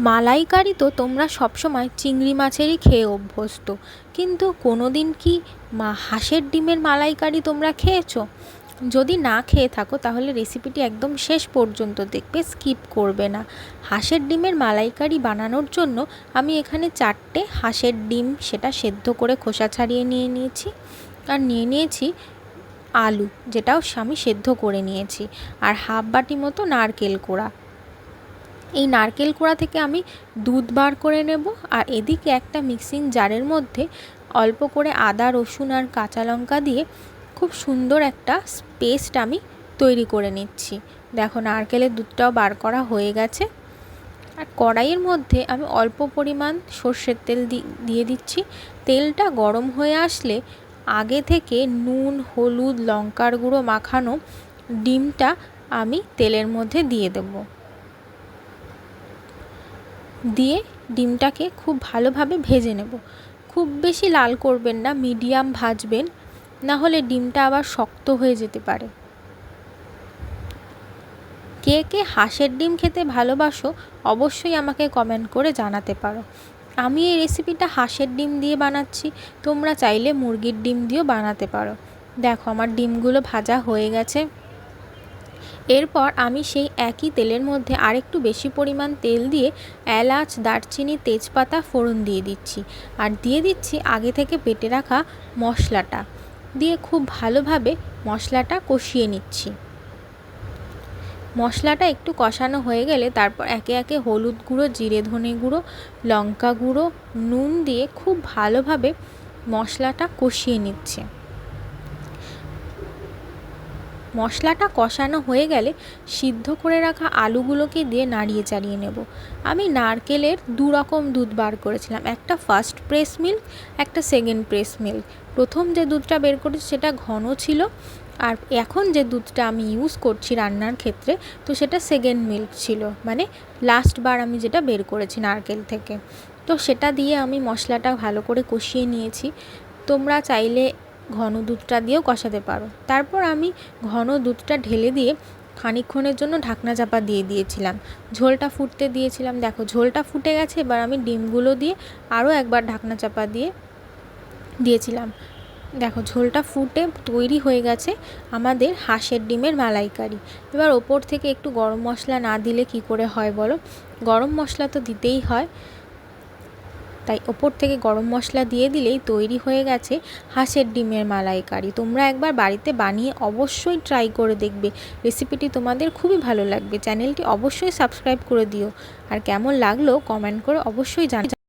মালাইকারি তো তোমরা সবসময় চিংড়ি মাছেরই খেয়ে অভ্যস্ত, কিন্তু কোনো দিন কি হাঁসের ডিমের মালাইকারি তোমরা খেয়েছো? যদি না খেয়ে থাকো তাহলে রেসিপিটি একদম শেষ পর্যন্ত দেখবে, স্কিপ করবে না। হাঁসের ডিমের মালাইকারি বানানোর জন্য আমি এখানে 4টে হাঁসের ডিম সেটা সেদ্ধ করে খোসা ছাড়িয়ে নিয়ে নিয়েছি, আর নিয়ে নিয়েছি আলু, যেটাও আমি সেদ্ধ করে নিয়েছি, আর হাফ বাটি মতো নারকেল কোড়া। এই নারকেল কোড়া থেকে আমি দুধ বার করে নেব, আর এদিকে একটা মিক্সিং জারের মধ্যে অল্প করে আদা, রসুন আর কাঁচা লঙ্কা দিয়ে খুব সুন্দর একটা পেস্ট আমি তৈরি করে নিচ্ছি। দেখো নারকেলের দুধটাও বার করা হয়ে গেছে। আর কড়াইয়ের মধ্যে আমি অল্প পরিমাণ সর্ষের তেল দিয়ে দিচ্ছি। তেলটা গরম হয়ে আসলে আগে থেকে নুন, হলুদ, লঙ্কার গুঁড়ো মাখানো ডিমটা আমি তেলের মধ্যে দিয়ে দেবো। দিয়ে ডিমটাকে খুব ভালোভাবে ভেজে নেব। খুব বেশি লাল করবেন না, মিডিয়াম ভাজবেন, না হলে ডিমটা আবার শক্ত হয়ে যেতে পারে। কে কে হাঁসের ডিম খেতে ভালোবাসো অবশ্যই আমাকে কমেন্ট করে জানাতে পারো। আমি এই রেসিপিটা হাঁসের ডিম দিয়ে বানাচ্ছি, তোমরা চাইলে মুরগির ডিম দিয়েও বানাতে পারো। দেখো আমার ডিমগুলো ভাজা হয়ে গেছে। এরপর আমি সেই একই তেলের মধ্যে আরেকটু বেশি পরিমাণ তেল দিয়ে এলাচ, দারচিনি, তেজপাতা ফোড়ন দিয়ে দিচ্ছি, আর দিয়ে দিচ্ছি আগে থেকে বেটে রাখা মশলাটা। দিয়ে খুব ভালোভাবে মশলাটা কষিয়ে নিচ্ছি। মশলাটা একটু কষানো হয়ে গেলে তারপর একে একে হলুদ গুঁড়ো, জিরে ধনে গুঁড়ো, লঙ্কা গুঁড়ো, নুন দিয়ে খুব ভালোভাবে মশলাটা কষিয়ে নিচ্ছে। মশলাটা কষানো হয়ে গেলে সিদ্ধ করে রাখা আলুগুলোকে দিয়ে নাড়িয়ে চাড়িয়ে নেব। আমি নারকেলের 2 রকম দুধ বার করেছিলাম, একটা ফার্স্ট প্রেস মিল্ক, একটা সেকেন্ড প্রেস মিল্ক। প্রথম যে দুধটা বের করেছি সেটা ঘন ছিল, আর এখন যে দুধটা আমি ইউজ করছি রান্নার ক্ষেত্রে তো সেটা সেকেন্ড মিল্ক ছিল, মানে লাস্ট বার আমি যেটা বের করেছি নারকেল থেকে। তো সেটা দিয়ে আমি মশলাটা ভালো করে কষিয়ে নিয়েছি। তোমরা চাইলে ঘন দুধটা দিয়েও কষাতে পারো। তারপর আমি ঘন দুধটা ঢেলে দিয়ে খানিকক্ষণের জন্য ঢাকনা চাপা দিয়ে দিয়েছিলাম, ঝোলটা ফুটতে দিয়েছিলাম। দেখো ঝোলটা ফুটে গেছে, এবার আমি ডিমগুলো দিয়ে আরও একবার ঢাকনা চাপা দিয়েছিলাম। দেখো ঝোলটা ফুটে তৈরি হয়ে গেছে আমাদের হাঁসের ডিমের মালাইকারি। এবার ওপর থেকে একটু গরম মশলা না দিলে কি করে হয় বলো? গরম মশলা তো দিতেই হয়, তাই ওপর থেকে গরম মশলা দিয়ে দিলেই তৈরি হয়ে গেছে হাঁসের ডিমের মালাইকারি। তোমরা একবার বাড়িতে বানিয়ে অবশ্যই ট্রাই করে দেখবে, রেসিপিটি তোমাদের খুবই ভালো লাগবে। চ্যানেলটি অবশ্যই সাবস্ক্রাইব করে দিও, আর কেমন লাগলো কমেন্ট করে অবশ্যই জানাও।